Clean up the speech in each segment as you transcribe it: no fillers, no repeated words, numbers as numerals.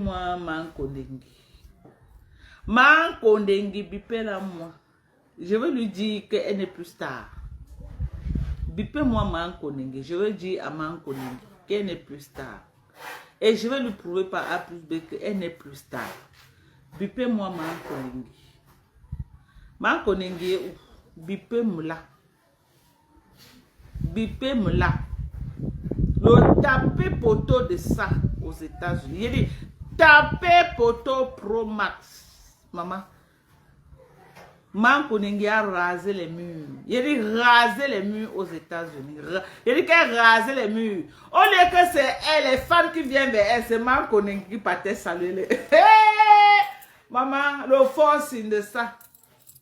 bipez-moi Manko Dengi. Manko Dengi, bipez-la moi. Je veux lui dire qu'elle n'est plus star. Bipez-moi Manko Dengi. Je veux dire à Manko Dengi qu'elle n'est plus star. Et je vais lui prouver par A plus B qu'elle n'est plus star. Bipez-moi Manko Dengi. Manko Dengi est où? Bipez-moi. Bipez-moi. Le tapé poteau de ça aux États-Unis. Il dit tapé poteau Pro Max. Maman. Manko Dengi a rasé les murs. Il dit raser les murs aux États-Unis. Il dit qu'elle a rasé les murs. Au lieu que c'est elle, les femmes qui viennent vers elle, c'est Manko Dengi qui partait saluer les. Maman, le fort signe de ça.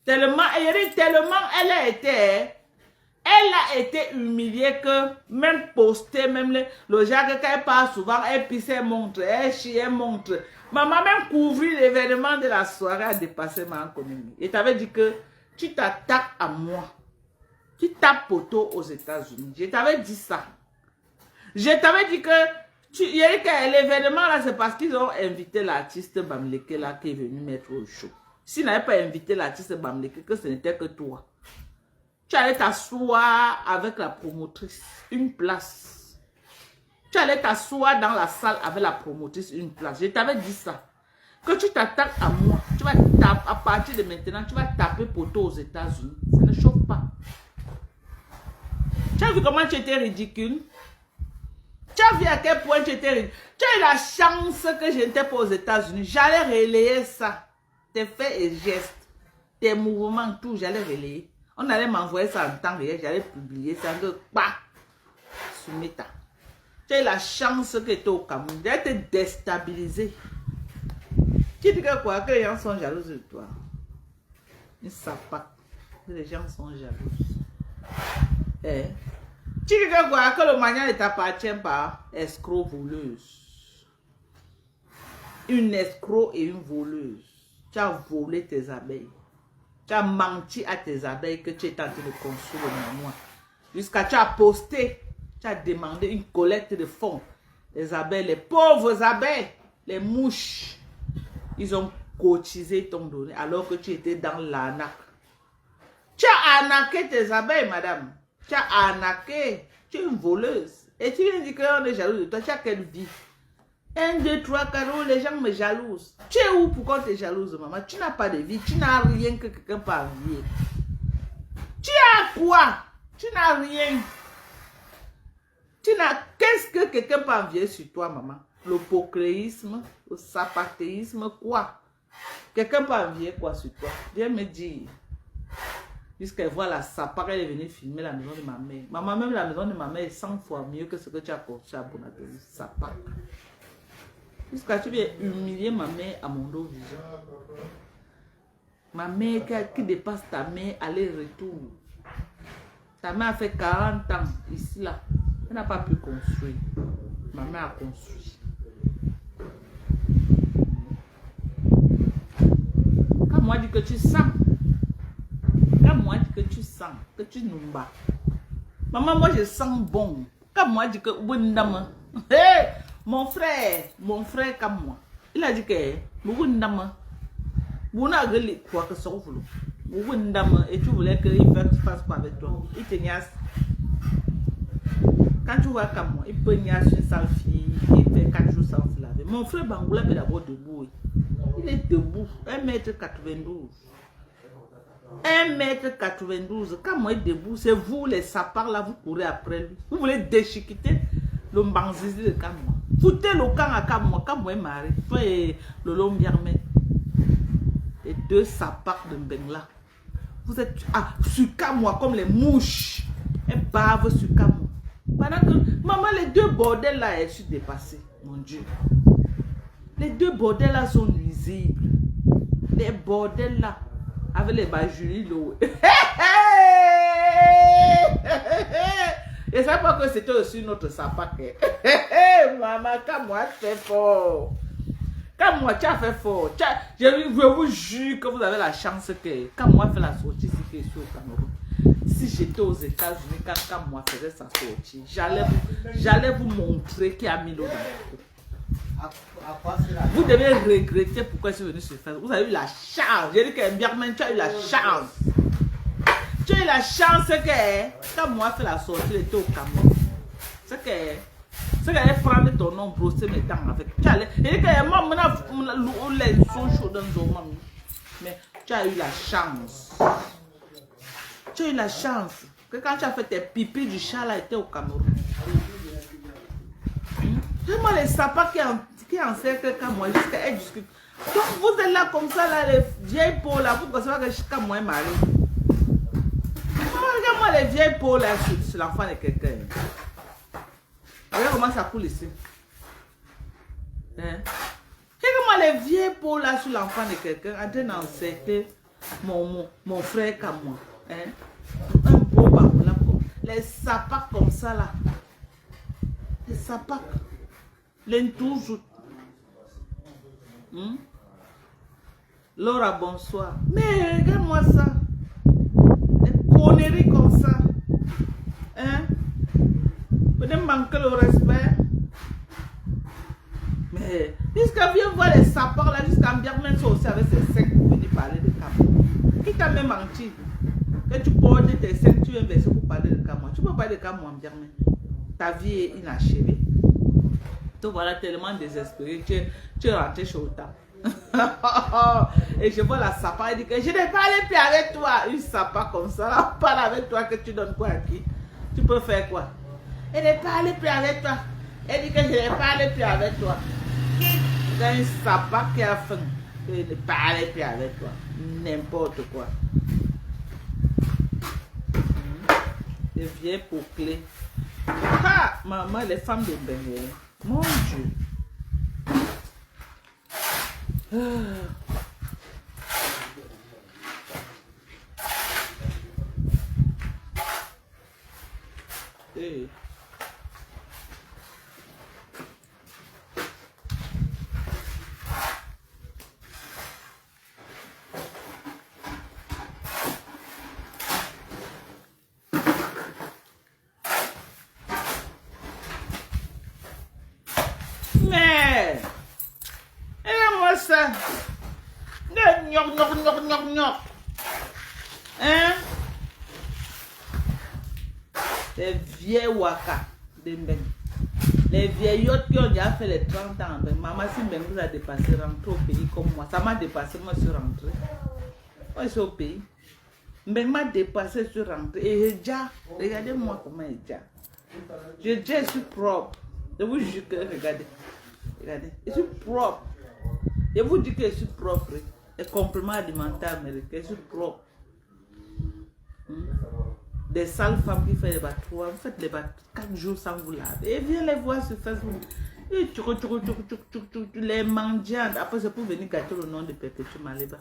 Tellement, il dit tellement elle a été humiliée que même poster, même le Jacques, quand elle parle souvent, elle pisse, elle montre, elle chie, elle montre. Maman même couvrir l'événement de la soirée a dépassé ma économie. Et t'avais dit que tu t'attaques à moi. Tu tapes poteau aux États-Unis. Je t'avais dit ça. Je t'avais dit que l'événement là, c'est parce qu'ils ont invité l'artiste Bamleke là qui est venu mettre au show. S'ils n'avaient pas invité l'artiste Bamleke, que ce n'était que toi. Tu allais t'asseoir avec la promotrice, une place. Tu allais t'asseoir dans la salle avec la promotrice, une place. Je t'avais dit ça. Que tu t'attaques à moi. Tu vas taper, à partir de maintenant, tu vas taper poteau aux États-Unis. Ça ne chauffe pas. Tu as vu comment tu étais ridicule? Tu as vu à quel point tu étais ridicule? Tu as eu la chance que je n'étais pas aux États-Unis. J'allais relayer ça. Tes faits et gestes, tes mouvements, tout, j'allais relayer. On allait m'envoyer ça en temps réel, j'allais publier ça, que bah, Soumita. Tu as eu la chance que tu étais au Cameroun, j'allais te déstabiliser. Tu dis que quoi, que les gens sont jaloux de toi. Ils ne savent pas que les gens sont jaloux. Eh? Tu dis que quoi, que le manière ne t'appartient pas, escroc voleuse. Une escroc et une voleuse. Tu as volé tes abeilles. Tu as menti à tes abeilles que tu es en train de construire le mémoire. Jusqu'à tu as posté, tu as demandé une collecte de fonds. Les abeilles, les pauvres abeilles, les mouches, ils ont cotisé ton donné alors que tu étais dans l'arnaque. Tu as arnaqué tes abeilles, madame. Tu as arnaqué. Tu es une voleuse. Et tu viens dire qu'on est jaloux de toi. Tu as quelle vie? 1, 2, 3, 4, les gens me jalousent. Tu es où? Pourquoi tu es jalouse, maman? Tu n'as pas de vie. Tu n'as rien que quelqu'un peut envier. Tu as quoi? Tu n'as rien. Tu n'as... Qu'est-ce que quelqu'un peut envier sur toi, maman? Le procréisme, le sapatéisme, quoi? Quelqu'un peut envier quoi sur toi? Viens me dire. Puisqu'elle voit la sapare, elle est venue filmer la maison de ma mère. Maman, même la maison de ma mère est 100 fois mieux que ce que tu as construit à Bonadoni. Sapare. Jusqu'à tu viens humilier ma mère à mon dos visage. Ma mère qui dépasse ta mère, aller-retour. Ta mère a fait 40 ans ici, là. Elle n'a pas pu construire. Ma mère a construit. Quand moi dit que tu sens, quand moi dit que tu sens, que tu nous bats. Maman, moi je sens bon. Quand moi dit que Windama. Hey! Mon frère comme moi, il a dit que vous n'avez quoi que ça vous et tu voulais qu'il fasse quoi avec toi. Il te niasse. Quand tu vois comme moi, il peut niasse une sale fille, il fait 4 jours sans se laver. Mon frère Bangoula est d'abord debout. Il est debout, 1m92. 1m92. Quand moi il est debout, c'est vous les sapars là, vous courez après lui. Vous voulez déchiqueter le mbanzizi de Kamwa. Foutez le camp à Kamwa. Kamwa est marié. Toi et le Lombiarmé. Les deux sapars de Mbengla. Vous êtes sur Kamwa comme les mouches. Elles bavent sur Kamwa. Pendant que, maman, les deux bordels là, elles sont dépassées. Mon Dieu. Les deux bordels là sont nuisibles. Les bordels là. Avec les bajulis l'eau. Et ça pas que c'était aussi notre sapin. Maman, quand moi tu fais fort. Quand moi tu as fait fort. Je vous jure que vous avez la chance que quand moi fait la sortie ici au Cameroun. Si j'étais aux États-Unis, quand moi faisais sa sortie, j'allais vous montrer qui a mis l'eau dans le Vous devez regretter pourquoi je suis venu sur Facebook. Vous avez eu la chance. J'ai dit que Birman, tu as eu la chance. Tu as eu la chance que quand moi fait la sortie, il était au Cameroun. C'est qu'elle allait prendre ton nom, brosser mes dents avec. Tu allais. Et que moi, les sont chauds dans ton mamie. Mais tu as eu la chance. Tu as eu la chance que quand tu as fait tes pipis du chat là, était au Cameroun. Moi, les sapins qui encerclent quand moi, jusqu'à discute. Donc vous êtes là comme ça, là, les vieilles peaux là, vous pensez que jusqu'à moi, malé. Regarde-moi les vieilles peaux là sur l'enfant de quelqu'un. Regarde comment ça coule ici. Hein? Regarde-moi les vieilles peaux là sur l'enfant de quelqu'un en train d'encercler mon frère comme moi. Hein? Un beau bambou là. Les sapins comme ça là. Les sapins. L'entourage. Laura, bonsoir. Mais regarde-moi ça. Des conneries comme ça. Hein? Vous ne manquez le respect. Mais jusqu'à viens voir les sapins là, jusqu'à bien mettre aussi avec ses secs pour venir parler de Cameroun. Qui t'a même menti? Que tu portes tes secs, tu viens verser pour parler de Cameroun. Tu peux parler de Cameroun, bien. Ta vie est inachevée. Donc voilà, tellement désespéré, tu es rentré chez Ota. Et je vois la sapin, elle dit que je n'ai pas allé plus avec toi. Une sapin comme ça, là, parle avec toi, que tu donnes quoi à qui? Tu peux faire quoi? Elle n'est pas allée plus avec toi. Elle dit que je n'ai pas allé plus avec toi. C'est une sapin qui a faim. Je n'ai pas allé plus avec toi. N'importe quoi. Les vieilles bouclées. Ah, maman, les femmes de Benguele. Mon Dieu. Hey. Mais, regarde-moi ça. Gnoc. Hein? Les vieilles waka de Mbeng. Les vieillottes qui ont déjà fait les 30 ans. Maman, si Mbeng vous a dépassé, rentrer au pays comme moi. Ça m'a dépassé, moi je suis rentré. Moi je suis au pays. Mbeng m'a dépassé, je suis rentré. Et déjà, regardez-moi comment il est. Je suis propre. Je vous jure que, regardez, je suis propre. Je vous dis que je suis propre. Les compléments alimentaires américains, je suis propre. Des sales femmes qui font les battes, vous faites les battes 4 jours sans vous laver. Et viens les voir sur Facebook. Et les mendiantes. Après, c'est pour venir gâter le nom de Perpétue Maleba.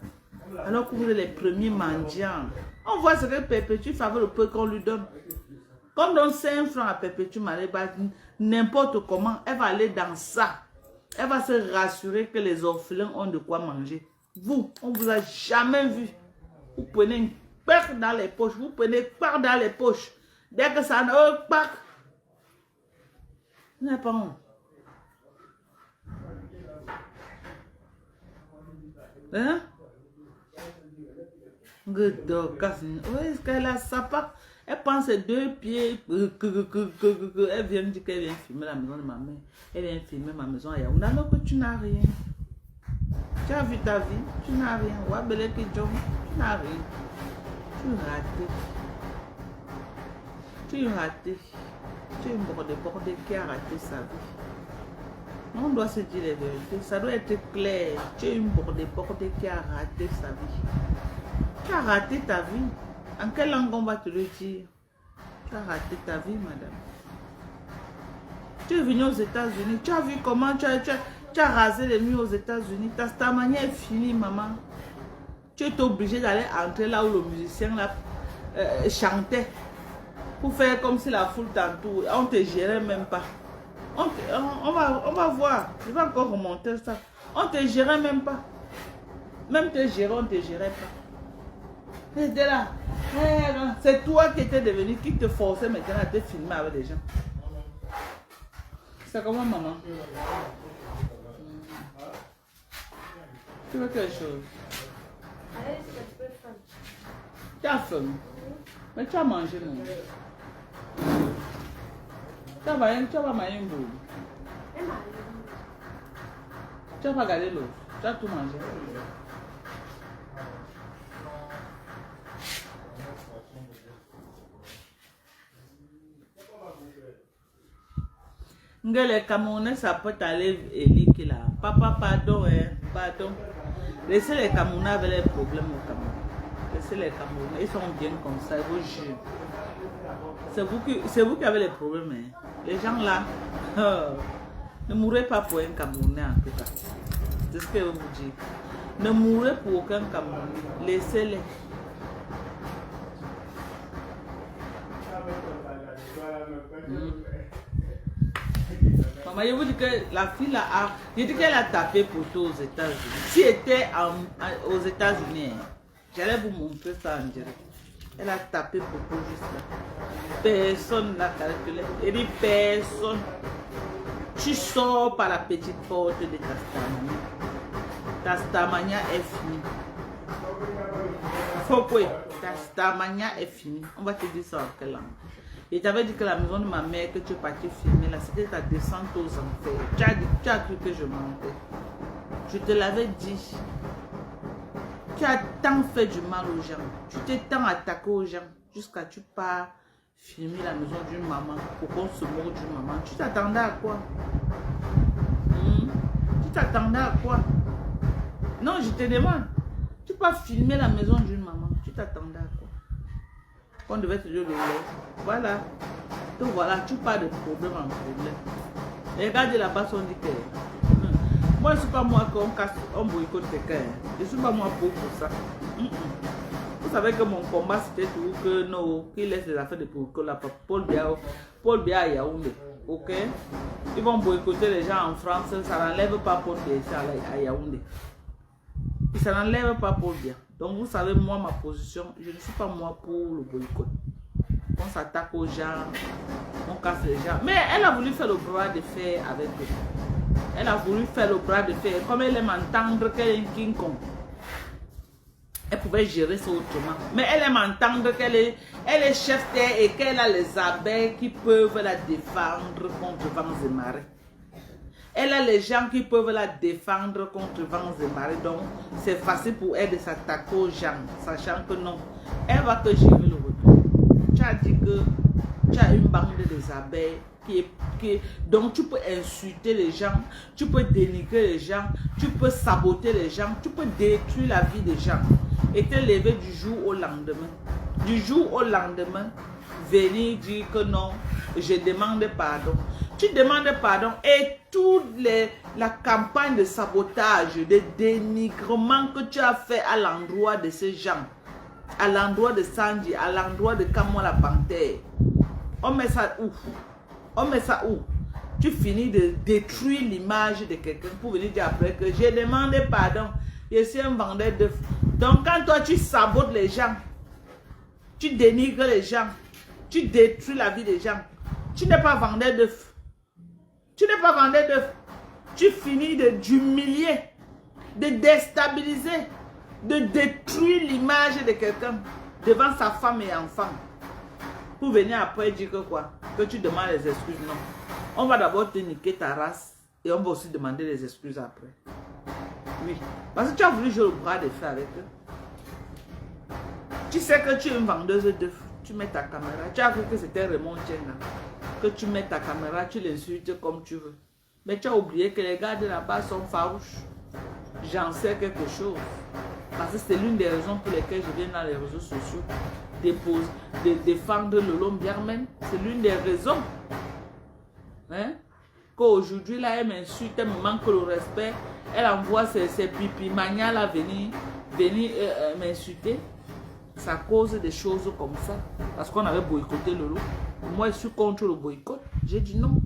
Alors que vous êtes les premiers mendiants. On voit ce que Perpétue fait avec le peu qu'on lui donne. Comme donne 5 francs à Perpétue Maleba, n'importe comment, elle va aller dans ça. Elle va se rassurer que les orphelins ont de quoi manger. Vous, on ne vous a jamais vu. Vous prenez une paire dans les poches. Vous prenez une paire dans les poches. Dès que ça n'a pas. N'est pas honte. Hein? Est-ce qu'elle a ça pas? Elle pense 2 pieds. Elle vient me dire qu'elle vient filmer la maison de ma mère. Elle vient filmer ma maison à Yaoundé. Alors que tu n'as rien. Tu as vu ta vie, tu n'as rien. Tu n'as rien. Tu es raté. Tu es raté. Tu es un bordé qui a raté sa vie. On doit se dire les vérités. Ça doit être clair. Tu es une bordé qui a raté sa vie. Tu as raté ta vie. En quelle langue on va te le dire? Tu as raté ta vie, madame. Tu es venu aux États-Unis. Tu as vu comment tu as rasé les murs aux États-Unis. Ta manière est finie, maman. Tu es obligé d'aller entrer là où le musicien là, chantait. Pour faire comme si la foule t'entoure. On ne te gérait même pas. On va voir. Je vais encore remonter ça. On ne te gérait même pas. Même te gérer, on ne te gérait pas. C'était là. C'est toi qui étais devenu, qui te forçait maintenant à te filmer avec les gens. C'est comment, maman? Tu veux quelque chose? Allez, c'est un peu faim. Tu as faim? Mais tu as mangé, non? Tu vas manger une boule. Tu vas pas garder l'eau. Tu as tout mangé. Les Camerounais, ça peut aller et là. Papa, pardon, pardon. Laissez les Camerounais avec les problèmes au Cameroun. Laissez les Camerounais, ils sont bien comme ça, je vous jure. C'est vous qui avez les problèmes. Hein. Les gens là, ne mourrez pas pour un Camerounais en tout cas. C'est ce que je vous dis. Ne mourrez pour aucun Camerounais. Laissez-les. Maman, je vous dis que la fille là a... Je dis qu'elle a tapé pour tout aux États-Unis. Si elle était aux États-Unis, j'allais vous montrer ça en direct. Elle a tapé pour tout juste là. Personne n'a calculé. Elle dit personne. Tu sors par la petite porte de Tastamania. Tastamania est fini. Faut quoi? Tastamania est fini. On va te dire ça en quelle langue. Et t'avais dit que la maison de ma mère que tu es parti filmer là, c'était ta descente aux enfers. Tu as cru que je mentais. Je te l'avais dit. Tu as tant fait du mal aux gens. Tu t'es tant attaqué aux gens jusqu'à tu pars filmer la maison d'une maman pour qu'on se moque d'une maman. Tu t'attendais à quoi? Tu t'attendais à quoi? Non, je te demande. Tu peux filmer la maison d'une maman. Tu t'attendais à quoi? On devait te dire le lait. Voilà. Donc voilà, tu parles de problème en problème. Et regardez là-bas, on dit que... Moi, je ne suis pas moi qu'on casse, on boycotte quelqu'un. Je ne suis pas moi pour ça. Vous savez que mon combat, c'était tout que non, qu'il laisse les affaires de boycott là. Paul Biya à Yaoundé. Ok? Ils vont boycotter les gens en France. Ça n'enlève pas Paul Biya à Yaoundé. Ça n'enlève pas Paul Biya. Donc vous savez, moi, ma position, je ne suis pas moi pour le boycott. On s'attaque aux gens, on casse les gens. Mais elle a voulu faire le bras de fer avec eux. Elle a voulu faire le bras de fer. Comme elle aime entendre qu'elle est un King Kong. Elle pouvait gérer ça autrement. Mais elle aime entendre qu'elle est chef terre et qu'elle a les abeilles qui peuvent la défendre contre vents et marées. Elle a les gens qui peuvent la défendre contre vents et marées. Donc, c'est facile pour elle de s'attaquer aux gens, sachant que non. Elle va que gérer le retour. Tu as dit que tu as une bande des abeilles donc tu peux insulter les gens, tu peux dénigrer les gens, tu peux saboter les gens, tu peux détruire la vie des gens et te lever du jour au lendemain. Du jour au lendemain, venir dire que non, je demande pardon. Tu demandes pardon et toute la campagne de sabotage, de dénigrement que tu as fait à l'endroit de ces gens, à l'endroit de Sanji, à l'endroit de Kamwa la panthère, on met ça où? On met ça où? Tu finis de détruire l'image de quelqu'un pour venir dire après que j'ai demandé pardon. Je suis un vendeur d'œufs. Donc quand toi tu sabotes les gens, tu dénigres les gens, tu détruis la vie des gens, tu n'es pas vendeur d'œufs. Tu n'es pas vendeur d'œufs. Tu finis d'humilier, de déstabiliser, de détruire l'image de quelqu'un devant sa femme et enfant. Pour venir après dire que quoi? Que tu demandes les excuses. Non. On va d'abord te niquer ta race et on va aussi demander les excuses après. Oui. Parce que tu as voulu jouer le bras de fer avec eux. Tu sais que tu es une vendeuse d'œufs. Tu mets ta caméra. Tu as cru que c'était Raymond Tchenga. Que tu mets ta caméra, tu l'insultes comme tu veux. Mais tu as oublié que les gars de là-bas sont farouches. J'en sais quelque chose. Parce que c'est l'une des raisons pour lesquelles je viens dans les réseaux sociaux. De défendre le Lolo Mbiarmen. C'est l'une des raisons. Hein? Qu'aujourd'hui, là, elle m'insulte, elle me manque le respect. Elle envoie ses pipi mania là venir m'insulter. Ça cause des choses comme ça. Parce qu'on avait boycotté le loup. Moi, je suis contre le boycott. J'ai dit non.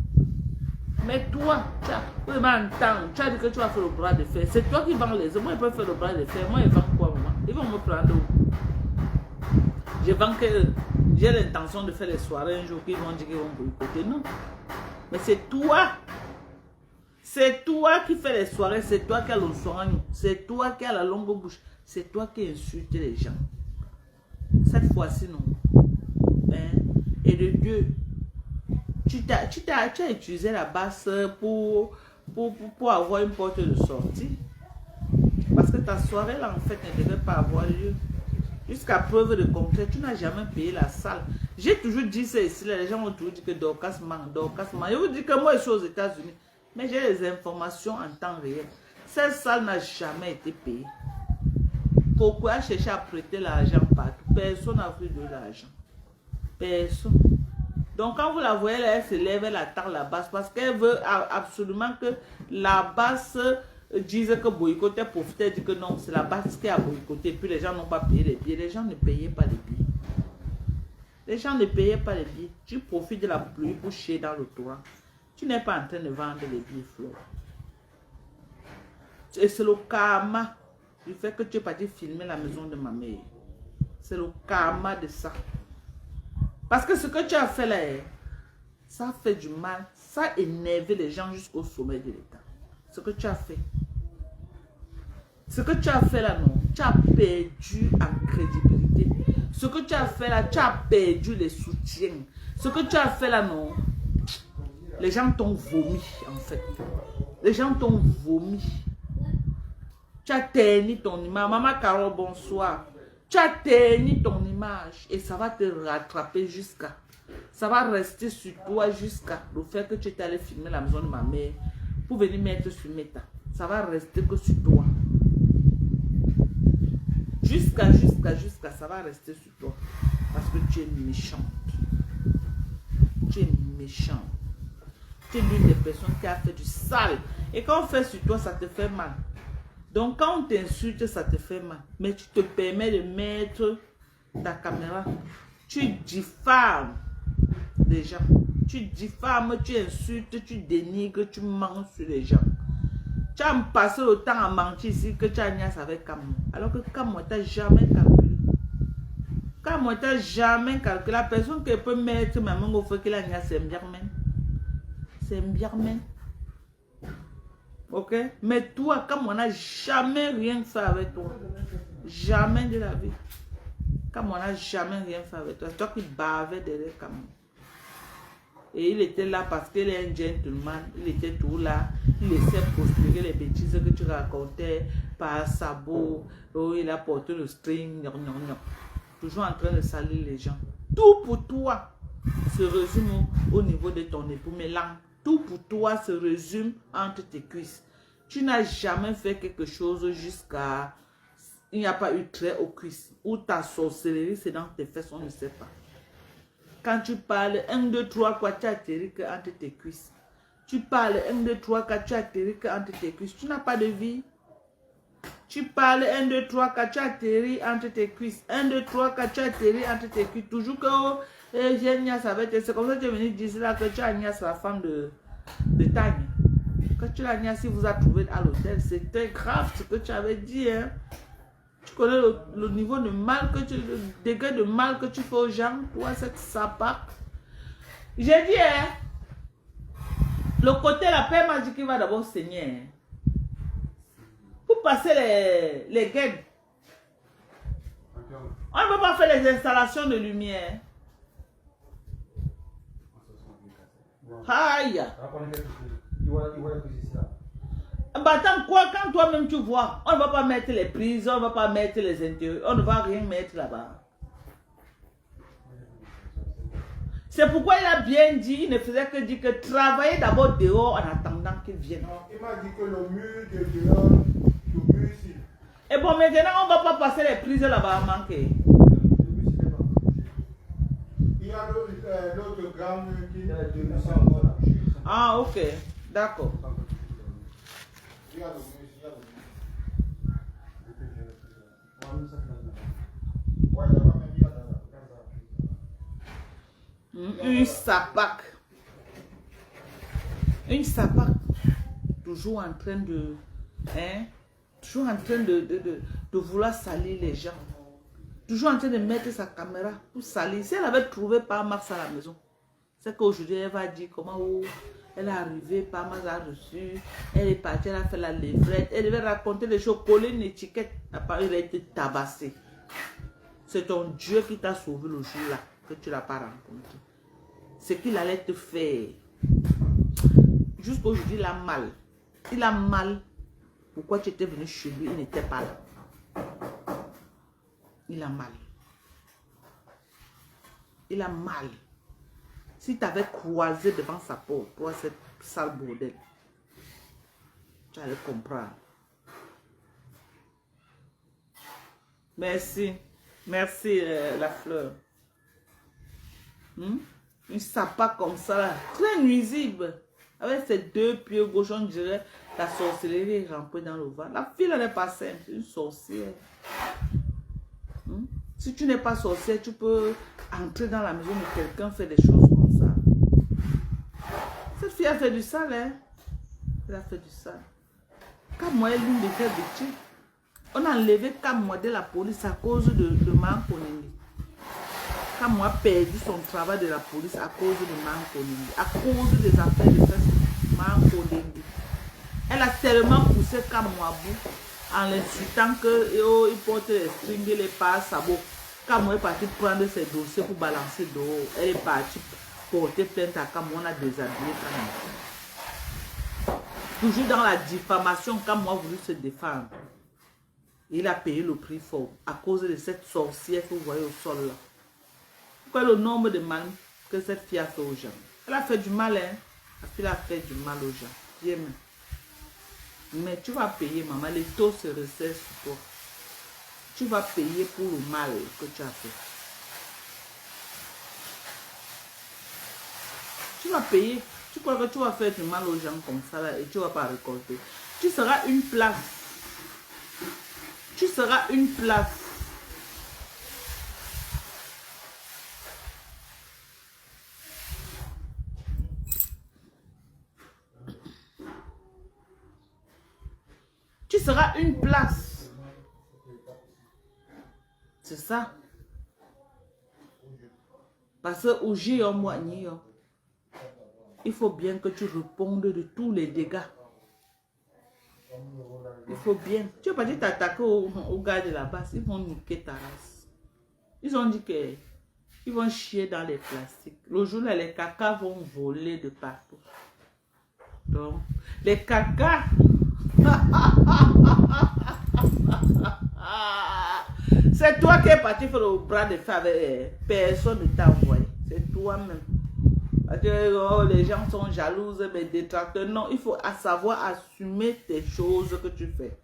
Mais toi, tu as dit que tu vas faire le bras de fer. C'est toi qui vends les œufs. Moi, je peux faire le bras de fer. Moi, ils vendent quoi, maman? Ils vont me prendre où? Je vends que j'ai l'intention de faire les soirées un jour qu'ils vont dire qu'ils vont boycotter. Non. Mais c'est toi. C'est toi qui fais les soirées, c'est toi qui as le soignon, c'est toi qui as la longue bouche, c'est toi qui insultes les gens. Cette fois-ci, non. Hein? Et de Dieu, tu as utilisé la basse pour avoir une porte de sortie. Parce que ta soirée, là, en fait, ne devait pas avoir lieu. Jusqu'à preuve de contraire, tu n'as jamais payé la salle. J'ai toujours dit ça ici, les gens ont toujours dit que Dorcas manque, Dorcas manque. Je vous dis que moi, je suis aux États-Unis, mais j'ai les informations en temps réel. Cette salle n'a jamais été payée. Pourquoi chercher à prêter l'argent partout? Personne n'a pris de l'argent. Personne. Donc, quand vous la voyez, là, elle se lève, elle attend la basse parce qu'elle veut absolument que la basse dise que boycotter, profiter, dit que non, c'est la basse qui a boycotté. Puis les gens n'ont pas payé les billets. Les gens ne payaient pas les billets. Les gens ne payaient pas les billets. Tu profites de la pluie pour chier dans le torrent. Tu n'es pas en train de vendre les billets, Flo. Et c'est le karma du fait que tu es parti filmer la maison de ma mère. C'est le karma de ça. Parce que ce que tu as fait là, ça fait du mal. Ça a énervé les gens jusqu'au sommet de l'État. Ce que tu as fait. Ce que tu as fait là, non. Tu as perdu en crédibilité. Ce que tu as fait là, tu as perdu les soutiens. Ce que tu as fait là, non. Les gens t'ont vomi, en fait. Les gens t'ont vomi. Tu as terni ton image. Maman Carole, bonsoir. Tu as terni ton image et ça va te rattraper jusqu'à. Ça va rester sur toi jusqu'à le fait que tu étais allé filmer la maison de ma mère pour venir mettre sur Meta. Ça va rester que sur toi. Jusqu'à, ça va rester sur toi. Parce que tu es méchante. Tu es méchante. Tu es l'une des personnes qui a fait du sale. Et quand on fait sur toi, ça te fait mal. Donc, quand on t'insulte, ça te fait mal. Mais tu te permets de mettre ta caméra. Tu diffames les gens. Tu diffames, tu insultes, tu dénigres, tu mens sur les gens. Tu as passé le temps à mentir ici que tu as niaise avec Camo. Alors que Camo t'a jamais calculé. Camo t'a jamais calculé. La personne qui peut mettre ma main au feu qu'il a niaise, c'est Mbirmen. C'est Mbirmen. Ok? Mais toi, comme on n'a jamais rien fait avec toi. Jamais de la vie. Comme on n'a jamais rien fait avec toi. C'est toi qui bavais derrière Camo. Et il était là parce qu'il est un gentleman. Il était tout là. Il laissait prospérer les bêtises que tu racontais par sabot. Oh, il a porté le string. Toujours en train de salir les gens. Tout pour toi se résume au niveau de ton époux. Mais là, tout pour toi se résume entre tes cuisses. Tu n'as jamais fait quelque chose jusqu'à... Il n'y a pas eu trait aux cuisses. Ou ta sorcellerie, c'est dans tes fesses, on ne sait pas. Quand tu parles 1, 2, 3, quoi, tu atterris que entre tes cuisses. Tu parles 1, 2, 3, 4, tu atterris que entre tes cuisses. Tu n'as pas de vie. Tu parles 1, 2, 3, 4, tu atterris entre tes cuisses. 1, 2, 3, 4, tu atterris entre tes cuisses. Toujours que oh, j'ai niasse avec toi. C'est comme ça que tu es venu dire là que tu as niasse la femme de Tanya. Quand tu l'as niasse, si vous a trouvé à l'hôtel, c'était grave ce que tu avais dit. Hein. Tu connais le niveau de mal que tu, le degré de mal que tu fais aux gens, toi, cette sapac. J'ai dit, hein, le côté la paix m'a dit qu'il va d'abord saigner. Hein. Pour passer les gaines. On ne peut pas faire les installations de lumière. Aïe. Bah, attends, quoi, quand toi-même tu vois, on ne va pas mettre les prises, on ne va pas mettre les intérieurs, on ne va rien mettre là-bas. C'est pourquoi il a bien dit, il ne faisait que dire que travailler d'abord dehors en attendant qu'il vienne. Il m'a dit que le mur de dehors, le mur ici. Et bon, maintenant, on ne va pas passer les prises là-bas à manquer. Il y a l'autre grand mur qui est de Ah, ok, d'accord. Il y a le mur ici, il y a le mur. Ouais, là-bas, même il y a Une sapac. Une sapac. Toujours en train de... Hein? Toujours en train de vouloir salir les gens. Toujours en train de mettre sa caméra pour salir. Si elle avait trouvé par Max à la maison, c'est qu'aujourd'hui elle va dire comment oh, Elle est arrivée, Pama a reçu. Elle est partie, elle a fait la levrette. Elle devait raconter les choses, coller une étiquette. Après, il a été tabassé. C'est ton Dieu qui t'a sauvé le jour-là, que tu ne l'as pas rencontré. Ce qu'il allait te faire. Jusqu'aujourd'hui, il a mal. Il a mal. Pourquoi tu étais venu chez lui, il n'était pas là. Il a mal. Il a mal. Si tu avais croisé devant sa porte, toi, cette sale bordel, tu allais comprendre. Merci. Merci, la fleur. Une sapin comme ça, là, très nuisible. Avec ses deux pieds gauche, on dirait la sorcellerie est rampée dans le ventre. La fille, elle n'est pas simple, c'est une sorcière. Si tu n'es pas sorcière, tu peux entrer dans la maison de quelqu'un, faire des choses comme ça. Cette fille a fait du sale, hein? Elle a fait du sale. Quand moi, elle est l'une de ses victimes. On a enlevé Kamwa de la police à cause de Mankonini. Kamwa a perdu son travail de la police à cause de Mankonini. À cause des affaires de Mankonini. Elle a tellement poussé Kamwa à bout en l'insultant qu'il porte les strings et les pas sabot. Kamwa est parti prendre ses dossiers pour balancer dehors. Elle est partie porter plainte à Kamwa. On a déshabillé Kamwa. Toujours dans la diffamation, Kamwa a voulu se défendre. Il a payé le prix fort à cause de cette sorcière que vous voyez au sol là. Pourquoi le nombre de mal que cette fille a fait aux gens? Elle a fait du mal, hein? La fille a fait du mal aux gens. Bien. Mais tu vas payer, maman. Les taux se resserrent sur toi. Tu vas payer pour le mal que tu as fait. Tu vas payer. Tu crois que tu vas faire du mal aux gens comme ça là, et tu ne vas pas récolter. Tu seras une place. Tu seras une place. Tu seras une place. C'est ça. Parce que aujourd'hui, il faut bien que tu répondes de tous les dégâts. Il faut bien. Tu vas pas dire t'attaquer au gars de la base. Ils vont niquer ta race. Ils ont dit qu'ils vont chier dans les plastiques. Le jour là, les cacas vont voler de partout. Donc, les cacas. C'est toi qui es parti faire le bras de fer avec personne ne t'a envoyé. C'est toi-même. Parce que oh, les gens sont jalouses, mais détracteurs. Non, il faut savoir assumer tes choses que tu fais.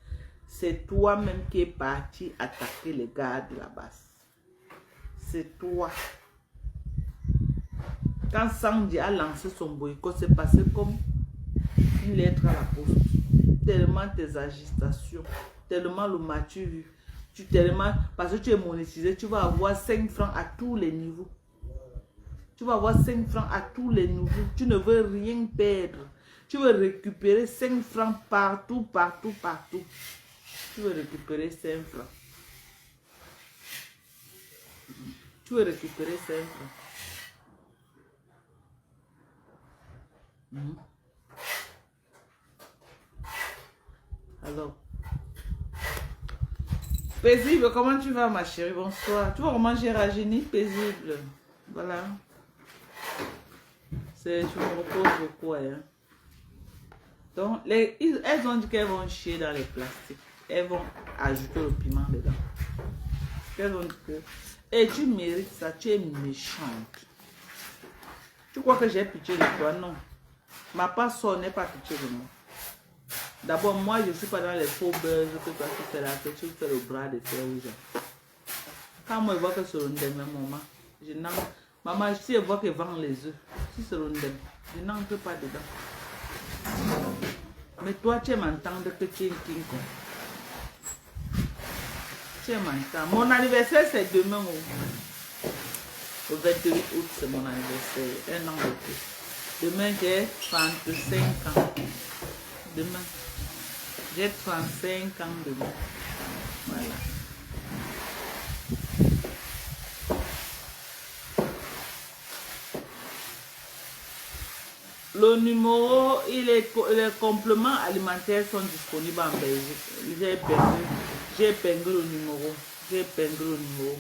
C'est toi-même qui es parti attaquer les gars de la base. C'est toi. Quand Sandy a lancé son boycott, c'est passé comme une lettre à la poste. Tellement tes agitations, tellement le mature, tellement, parce que tu es monétisé, tu vas avoir 5 francs à tous les niveaux. Tu vas avoir 5 francs à tous les niveaux. Tu ne veux rien perdre. Tu veux récupérer 5 francs partout, partout, partout. Tu veux récupérer 5 francs. Tu veux récupérer 5 francs. Alors, paisible, comment tu vas ma chérie? Bonsoir. Tu vois comment j'ai rajeuni? Paisible. Voilà. Je me repose beaucoup. Hein. Donc, elles ont dit qu'elles vont chier dans les plastiques. Elles vont ajouter le piment dedans. Elles ont dit que... Et tu mérites ça, tu es méchante. Tu crois que j'ai pitié de toi? Non. Ma personne n'est pas pitié de moi. D'abord, moi, je ne suis pas dans les faux buzz que toi tu fais là, que tu fais le bras de fer aux gens. Quand moi, je vois que c'est le même moment, je n'en... Maman, si je vois qu'elle vend les œufs, si c'est le ndem, je n'entre pas dedans. Mais toi, tu m'entends que tu es un king. Tu m'entends. Mon anniversaire, c'est demain. Le 28 août, c'est mon anniversaire. Un an de plus. Demain, j'ai 35 ans. Demain. J'ai 35 ans demain. Voilà. le numéro, les compléments alimentaires sont disponibles en Belgique. J'ai épinglé le numéro. J'ai épinglé le numéro.